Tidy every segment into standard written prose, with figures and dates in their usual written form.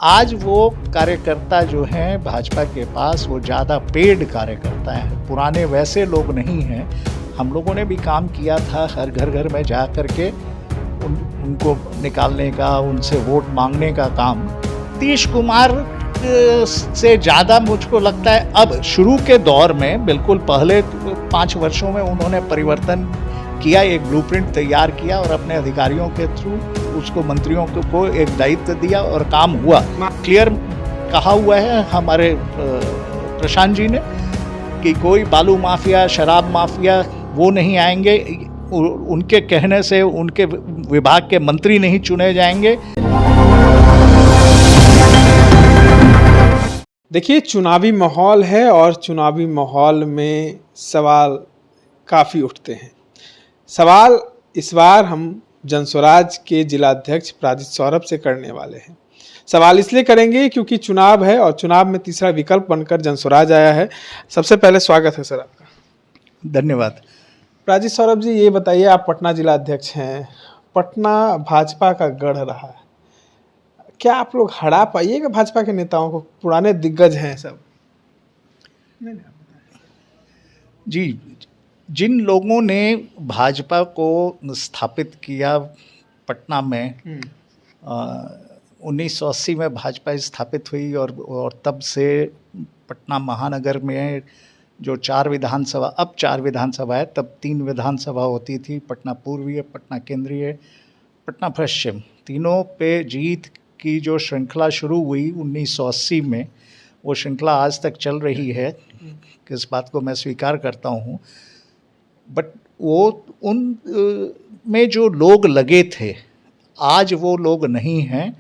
आज वो कार्यकर्ता जो हैं भाजपा के पास वो ज़्यादा पेड कार्यकर्ता हैं, पुराने वैसे लोग नहीं हैं। हम लोगों ने भी काम किया था हर घर में जा कर के उनको निकालने का, उनसे वोट मांगने का काम। नीतीश कुमार से ज़्यादा मुझको लगता है अब शुरू के दौर में, बिल्कुल पहले 5 वर्षों में उन्होंने परिवर्तन किया, एक ब्लूप्रिंट तैयार किया और अपने अधिकारियों के थ्रू उसको मंत्रियों को एक दायित्व दिया और काम हुआ। क्लियर कहा हुआ है हमारे प्रशांत जी ने कि कोई बालू माफिया, शराब माफिया वो नहीं आएंगे, उनके कहने से उनके विभाग के मंत्री नहीं चुने जाएंगे। देखिए, चुनावी माहौल है और चुनावी माहौल में सवाल काफ़ी उठते हैं। सवाल इस बार हम जनस्वराज के जिलाध्यक्ष अपराजित सौरभ से करने वाले हैं। सवाल इसलिए करेंगे क्योंकि चुनाव है और चुनाव में तीसरा विकल्प बनकर जनस्वराज आया है। सबसे पहले स्वागत है सर आपका। धन्यवाद। अपराजित सौरभ जी, ये बताइए, आप पटना जिलाध्यक्ष हैं, पटना भाजपा का गढ़ रहा है, क्या आप लोग हरा पाइएगा भाजपा के नेताओं को? पुराने दिग्गज हैं सब। जी, जिन लोगों ने भाजपा को स्थापित किया पटना में, 1980 में भाजपा स्थापित हुई और तब से पटना महानगर में जो 4 विधानसभा, अब 4 विधानसभा है, तब 3 विधानसभा होती थी, पटना पूर्वीय, पटना केंद्रीय, पटना पश्चिम, तीनों पे जीत की जो श्रृंखला शुरू हुई 1980 में, वो श्रृंखला आज तक चल रही है। इस बात को मैं स्वीकार करता हूँ। बट वो उन में जो लोग लगे थे, आज वो लोग नहीं हैं।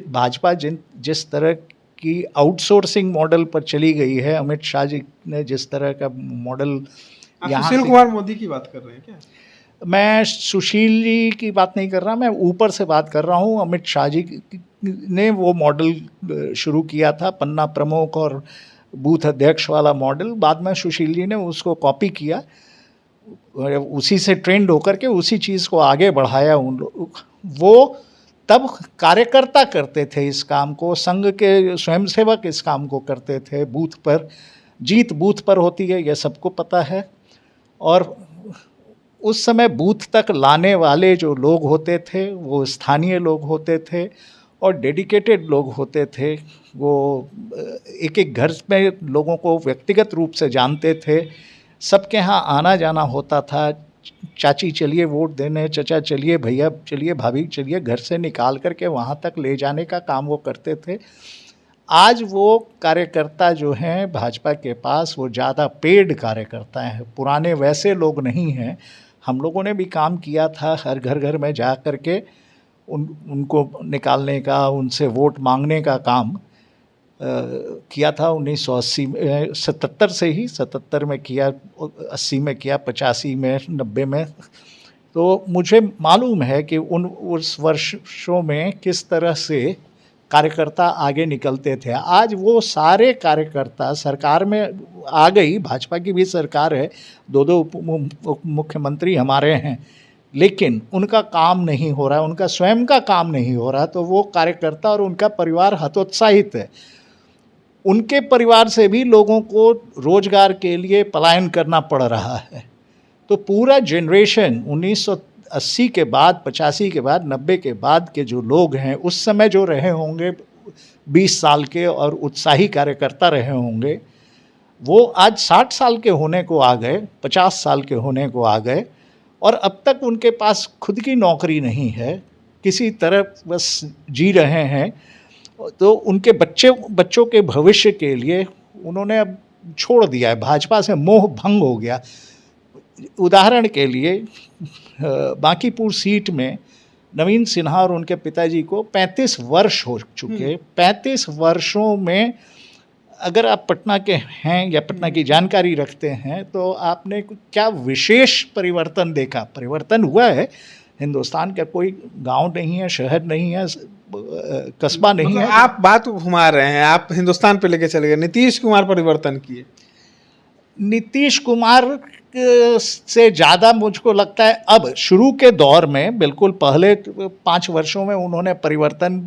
भाजपा जिस तरह की आउटसोर्सिंग मॉडल पर चली गई है, अमित शाह जी ने जिस तरह का मॉडल, सुशील कुमार मोदी की बात कर रहे हैं क्या? मैं सुशील जी की बात नहीं कर रहा, मैं ऊपर से बात कर रहा हूँ। अमित शाह जी ने वो मॉडल शुरू किया था, पन्ना प्रमुख और बूथ अध्यक्ष वाला मॉडल। बाद में सुशील जी ने उसको कॉपी किया, उसी से ट्रेंड होकर के उसी चीज़ को आगे बढ़ाया उन लोग। वो तब कार्यकर्ता करते थे इस काम को, संघ के स्वयंसेवक इस काम को करते थे। बूथ पर जीत बूथ पर होती है, यह सबको पता है। और उस समय बूथ तक लाने वाले जो लोग होते थे वो स्थानीय लोग होते थे और डेडिकेटेड लोग होते थे। वो एक एक घर में लोगों को व्यक्तिगत रूप से जानते थे, सबके यहाँ आना जाना होता था। चाची चलिए वोट देने, चचा चलिए, भैया चलिए, भाभी चलिए, घर से निकाल करके वहाँ तक ले जाने का काम वो करते थे। आज वो कार्यकर्ता जो हैं भाजपा के पास, वो ज़्यादा पेड कार्यकर्ता हैं, पुराने वैसे लोग नहीं हैं। हम लोगों ने भी काम किया था हर घर में जा कर के उनको निकालने का, उनसे वोट मांगने का काम किया था 1980 में, 77 से ही, 77 में किया, 80 में किया, 85 में, 90 में। तो मुझे मालूम है कि उस वर्षों में किस तरह से कार्यकर्ता आगे निकलते थे। आज वो सारे कार्यकर्ता सरकार में आ गई, भाजपा की भी सरकार है, 2 मुख्यमंत्री हमारे हैं, लेकिन उनका काम नहीं हो रहा, उनका स्वयं का काम नहीं हो रहा। तो वो कार्यकर्ता और उनका परिवार हतोत्साहित है। उनके परिवार से भी लोगों को रोजगार के लिए पलायन करना पड़ रहा है। तो पूरा जनरेशन 1980 के बाद, 85 के बाद, 90 के बाद के जो लोग हैं, उस समय जो रहे होंगे 20 साल के और उत्साही कार्यकर्ता रहे होंगे, वो आज 60 साल के होने को आ गए, 50 साल के होने को आ गए और अब तक उनके पास खुद की नौकरी नहीं है, किसी तरह बस जी रहे हैं। तो उनके बच्चों के भविष्य के लिए उन्होंने अब छोड़ दिया है, भाजपा से मोह भंग हो गया। उदाहरण के लिए बांकीपुर सीट में नवीन सिन्हा और उनके पिताजी को 35 वर्ष हो चुके। 35 वर्षों में अगर आप पटना के हैं या पटना की जानकारी रखते हैं तो आपने क्या विशेष परिवर्तन देखा? परिवर्तन हुआ है, हिंदुस्तान का कोई गांव नहीं है, शहर नहीं है, कस्बा नहीं है। आप बात घुमा रहे हैं, आप हिंदुस्तान पे लेके चले गए। नीतीश कुमार परिवर्तन किए, नीतीश कुमार से ज़्यादा मुझको लगता है अब शुरू के दौर में, बिल्कुल पहले 5 वर्षों में उन्होंने परिवर्तन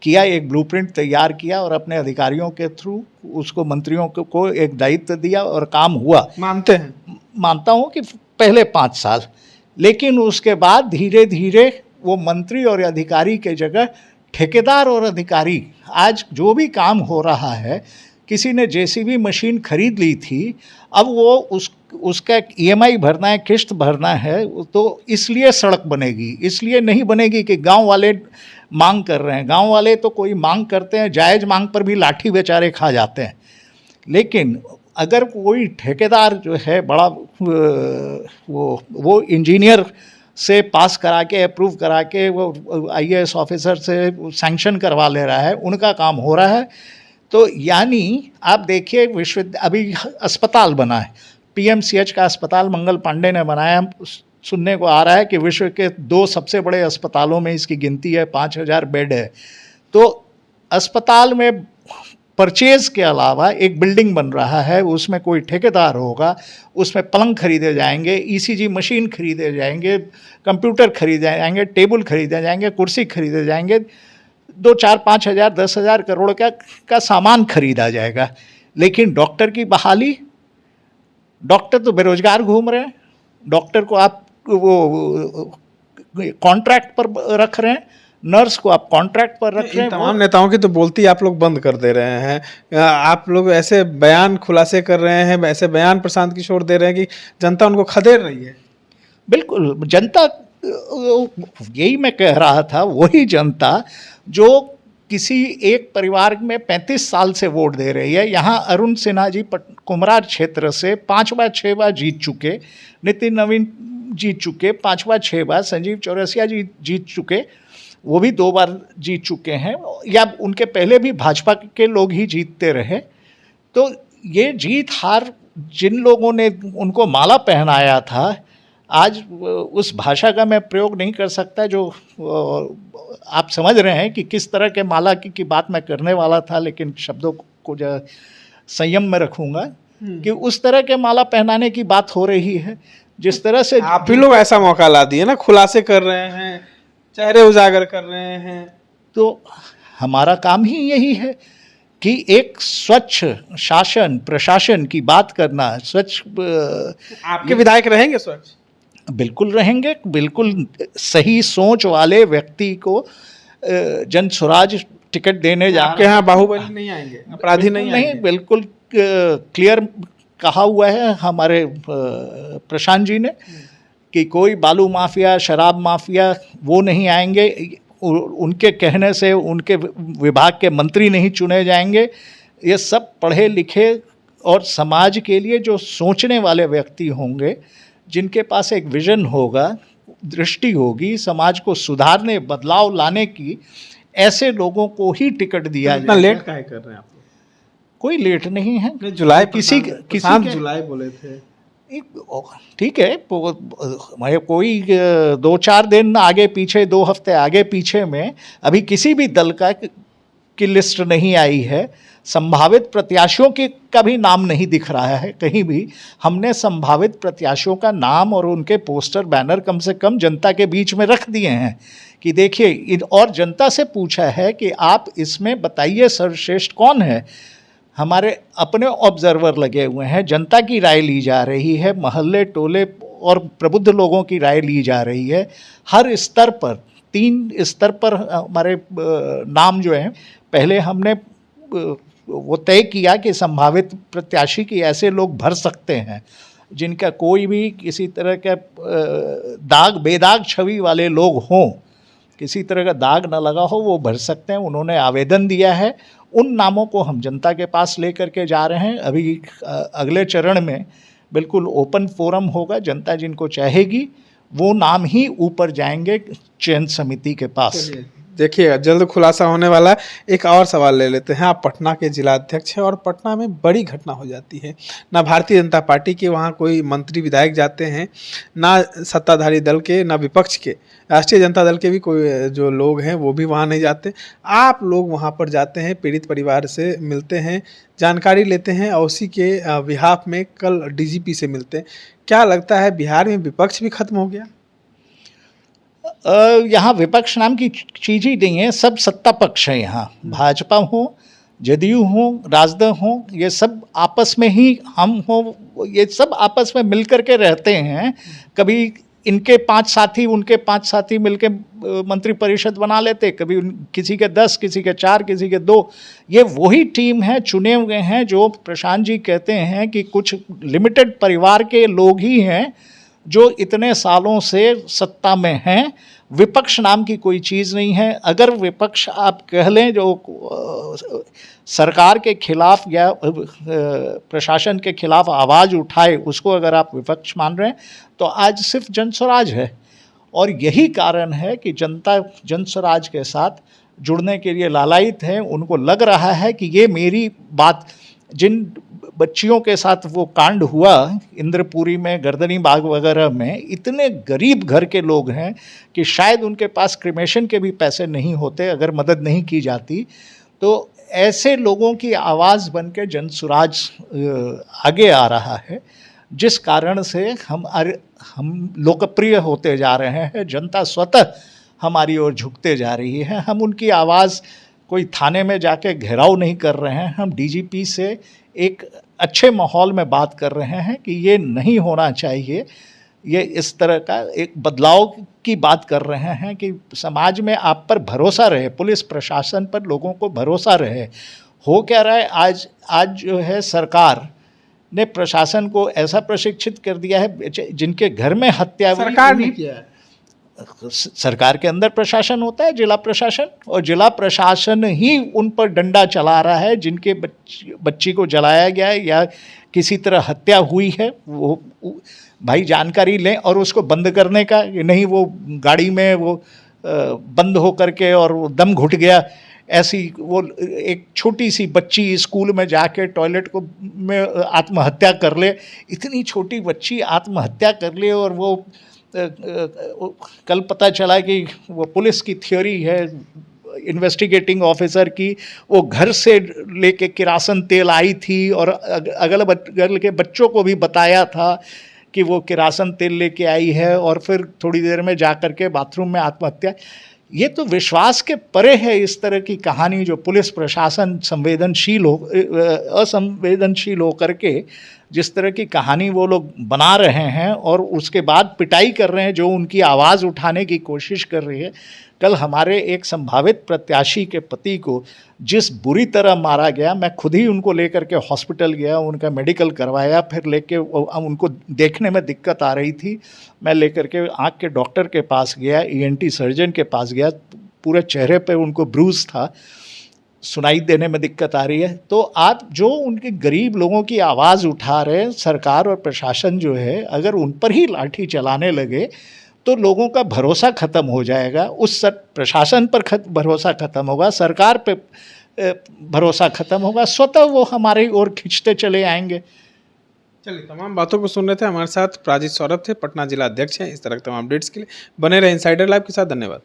किया, एक ब्लूप्रिंट तैयार किया और अपने अधिकारियों के थ्रू उसको मंत्रियों को एक दायित्व दिया और काम हुआ। मानता हूँ कि पहले 5 साल, लेकिन उसके बाद धीरे धीरे वो मंत्री और अधिकारी के जगह ठेकेदार और अधिकारी, आज जो भी काम हो रहा है, किसी ने जेसीबी मशीन खरीद ली थी, अब वो उसका ईएमआई भरना है, किस्त भरना है, तो इसलिए सड़क बनेगी, इसलिए नहीं बनेगी कि गांव वाले मांग कर रहे हैं। गांव वाले तो कोई मांग करते हैं, जायज़ मांग पर भी लाठी बेचारे खा जाते हैं। लेकिन अगर कोई ठेकेदार जो है बड़ा वो इंजीनियर से पास करा के, अप्रूव करा के, वो आईएएस ऑफिसर से सैंक्शन करवा ले रहा है, उनका काम हो रहा है। तो यानी आप देखिए, अभी अस्पताल बना है, पीएमसीएच का अस्पताल मंगल पांडे ने बनाया। सुनने को आ रहा है कि विश्व के 2 सबसे बड़े अस्पतालों में इसकी गिनती है, 5000 बेड है। तो अस्पताल में परचेज के अलावा एक बिल्डिंग बन रहा है, उसमें कोई ठेकेदार होगा, उसमें पलंग खरीदे जाएंगे, ईसीजी मशीन खरीदे जाएंगे, कंप्यूटर खरीदे जाएंगे, टेबल खरीदे जाएंगे, कुर्सी खरीदे जाएंगे, 2, 4, 5 हज़ार 10 हज़ार करोड़ का सामान खरीदा जाएगा। लेकिन डॉक्टर की बहाली, डॉक्टर तो बेरोजगार घूम रहे हैं, डॉक्टर को आप वो कॉन्ट्रैक्ट पर रख रहे हैं, नर्स को आप कॉन्ट्रैक्ट पर रख रहे हैं। तमाम नेताओं की तो बोलती आप लोग बंद कर दे रहे हैं। आप लोग ऐसे बयान खुलासे कर रहे हैं, ऐसे बयान प्रशांत किशोर दे रहे हैं कि जनता उनको खदेड़ रही है। बिल्कुल, जनता, यही मैं कह रहा था, वही जनता जो किसी एक परिवार में 35 साल से वोट दे रही है। यहाँ अरुण सिन्हा जी कुमरार क्षेत्र से 5 बार 6 बार जीत चुके, नितिन नवीन जीत चुके 5 बार 6 बार, संजीव चौरसिया जी जीत चुके, वो भी 2 बार जीत चुके हैं, या उनके पहले भी भाजपा के लोग ही जीतते रहे। तो ये जीत हार जिन लोगों ने उनको माला पहनाया था, आज उस भाषा का मैं प्रयोग नहीं कर सकता जो आप समझ रहे हैं कि किस तरह के माला की बात मैं करने वाला था, लेकिन शब्दों को जो संयम में रखूँगा कि उस तरह के माला पहनाने की बात हो रही है। जिस तरह से आप भी लोग ऐसा मौका ला दिए ना, खुलासे कर रहे हैं, चेहरे उजागर कर रहे हैं, तो हमारा काम ही यही है कि एक स्वच्छ शासन प्रशासन की बात करना। स्वच्छ, आपके विधायक रहेंगे स्वच्छ? बिल्कुल रहेंगे, बिल्कुल सही सोच वाले व्यक्ति को जन स्वराज टिकट देने जा आपके यहाँ बाहुबली नहीं आएंगे, अपराधी नहीं आएंगे? बिल्कुल क्लियर कहा हुआ है हमारे प्रशांत जी ने कि कोई बालू माफिया, शराब माफिया वो नहीं आएंगे, उनके कहने से उनके विभाग के मंत्री नहीं चुने जाएंगे। ये सब पढ़े लिखे और समाज के लिए जो सोचने वाले व्यक्ति होंगे, जिनके पास एक विजन होगा, दृष्टि होगी, समाज को सुधारने, बदलाव लाने की, ऐसे लोगों को ही टिकट दिया जाए। लेट काहे कर रहे हैं आप लोग? कोई लेट नहीं है। जुलाई किसी जुलाई बोले थे, ठीक है, कोई 2-4 दिन आगे पीछे, 2 हफ्ते आगे पीछे में अभी किसी भी दल की लिस्ट नहीं आई है। संभावित प्रत्याशियों का भी नाम नहीं दिख रहा है कहीं भी। हमने संभावित प्रत्याशियों का नाम और उनके पोस्टर बैनर कम से कम जनता के बीच में रख दिए हैं कि देखिए, और जनता से पूछा है कि आप इसमें बताइए सर्वश्रेष्ठ कौन है। हमारे अपने ऑब्जर्वर लगे हुए हैं, जनता की राय ली जा रही है, मोहल्ले टोले और प्रबुद्ध लोगों की राय ली जा रही है। हर स्तर पर, 3 स्तर पर हमारे नाम जो हैं, पहले हमने वो तय किया कि संभावित प्रत्याशी की ऐसे लोग भर सकते हैं जिनका कोई भी किसी तरह का बेदाग छवि वाले लोग हों, किसी तरह का दाग न लगा हो, वो भर सकते हैं। उन्होंने आवेदन दिया है, उन नामों को हम जनता के पास लेकर के जा रहे हैं। अभी अगले चरण में बिल्कुल ओपन फोरम होगा, जनता जिनको चाहेगी वो नाम ही ऊपर जाएंगे चयन समिति के पास। देखिएगा जल्द खुलासा होने वाला है। एक और सवाल ले लेते हैं। आप पटना के जिलाध्यक्ष हैं और पटना में बड़ी घटना हो जाती है। ना भारतीय जनता पार्टी के वहाँ कोई मंत्री विधायक जाते हैं, ना सत्ताधारी दल के, ना विपक्ष के, राष्ट्रीय जनता दल के भी कोई जो लोग हैं वो भी वहाँ नहीं जाते। आप लोग वहाँ पर जाते हैं, पीड़ित परिवार से मिलते हैं, जानकारी लेते हैं और उसी के बिहाफ में कल डीजीपी से मिलते हैं। क्या लगता है बिहार में विपक्ष भी खत्म हो गया? यहाँ विपक्ष नाम की चीज़ ही नहीं है, सब सत्ता पक्ष है। यहाँ भाजपा हो, जदयू हो, राजद हो, ये सब आपस में ही हम हो, ये सब आपस में मिल कर के रहते हैं। कभी इनके 5 साथी उनके 5 साथी मिलके मंत्री परिषद बना लेते, कभी किसी के 10, किसी के 4, किसी के 2। ये वही टीम है, चुने हुए हैं, जो प्रशांत जी कहते हैं कि कुछ लिमिटेड परिवार के लोग ही हैं जो इतने सालों से सत्ता में हैं। विपक्ष नाम की कोई चीज़ नहीं है। अगर विपक्ष आप कह लें जो सरकार के खिलाफ या प्रशासन के खिलाफ आवाज़ उठाए, उसको अगर आप विपक्ष मान रहे हैं तो आज सिर्फ जनस्वराज है। और यही कारण है कि जनता जनस्वराज के साथ जुड़ने के लिए लालायित है। उनको लग रहा है कि ये मेरी बात, जिन बच्चियों के साथ वो कांड हुआ इंद्रपुरी में, गर्दनी बाग वगैरह में, इतने गरीब घर के लोग हैं कि शायद उनके पास क्रिमेशन के भी पैसे नहीं होते अगर मदद नहीं की जाती। तो ऐसे लोगों की आवाज़ बन के जनसुराज आगे आ रहा है, जिस कारण से हम लोकप्रिय होते जा रहे हैं। जनता स्वतः हमारी ओर झुकते जा रही है। हम उनकी आवाज़ कोई थाने में जाके घेराव नहीं कर रहे हैं। हम डीजीपी से एक अच्छे माहौल में बात कर रहे हैं कि ये नहीं होना चाहिए, ये इस तरह का एक बदलाव की बात कर रहे हैं कि समाज में आप पर भरोसा रहे, पुलिस प्रशासन पर लोगों को भरोसा रहे। हो क्या रहा है आज जो है, सरकार ने प्रशासन को ऐसा प्रशिक्षित कर दिया है, जिनके घर में हत्या हुई, सरकार ने किया है। सरकार के अंदर प्रशासन होता है, जिला प्रशासन, और जिला प्रशासन ही उन पर डंडा चला रहा है। जिनके बच्ची को जलाया गया है या किसी तरह हत्या हुई है, वो भाई जानकारी लें और उसको बंद करने का नहीं, वो गाड़ी में वो बंद हो करके और दम घुट गया, ऐसी वो एक छोटी सी बच्ची स्कूल में जाके टॉयलेट को में आत्महत्या कर ले, इतनी छोटी बच्ची आत्महत्या कर ले। और वो कल पता चला कि वो पुलिस की थ्योरी है, इन्वेस्टिगेटिंग ऑफिसर की, वो घर से लेके किरासन तेल आई थी और अगल बगल के बच्चों को भी बताया था कि वो किरासन तेल लेके आई है, और फिर थोड़ी देर में जा कर के बाथरूम में आत्महत्या। ये तो विश्वास के परे है इस तरह की कहानी, जो पुलिस प्रशासन असंवेदनशील हो करके जिस तरह की कहानी वो लोग बना रहे हैं और उसके बाद पिटाई कर रहे हैं जो उनकी आवाज़ उठाने की कोशिश कर रही है। कल हमारे एक संभावित प्रत्याशी के पति को जिस बुरी तरह मारा गया, मैं खुद ही उनको लेकर के हॉस्पिटल गया, उनका मेडिकल करवाया, फिर लेके उनको देखने में दिक्कत आ रही थी, मैं लेकर के आँख के डॉक्टर के पास गया, ENT सर्जन के पास गया, पूरे चेहरे पे उनको ब्रूज था, सुनाई देने में दिक्कत आ रही है। तो आप जो उनके गरीब लोगों की आवाज़ उठा रहे हैं, सरकार और प्रशासन जो है, अगर उन पर ही लाठी चलाने लगे तो लोगों का भरोसा ख़त्म हो जाएगा। उस प्रशासन पर भरोसा ख़त्म होगा, सरकार पे भरोसा ख़त्म होगा, स्वतः वो हमारी ओर खींचते चले आएंगे। चलिए, तमाम बातों को सुन रहे थे। हमारे साथ प्राजित सौरभ थे, पटना जिला अध्यक्ष हैं। इस तरह के तमाम अपडेट्स के लिए बने रहे इनसाइडर लाइव के साथ। धन्यवाद।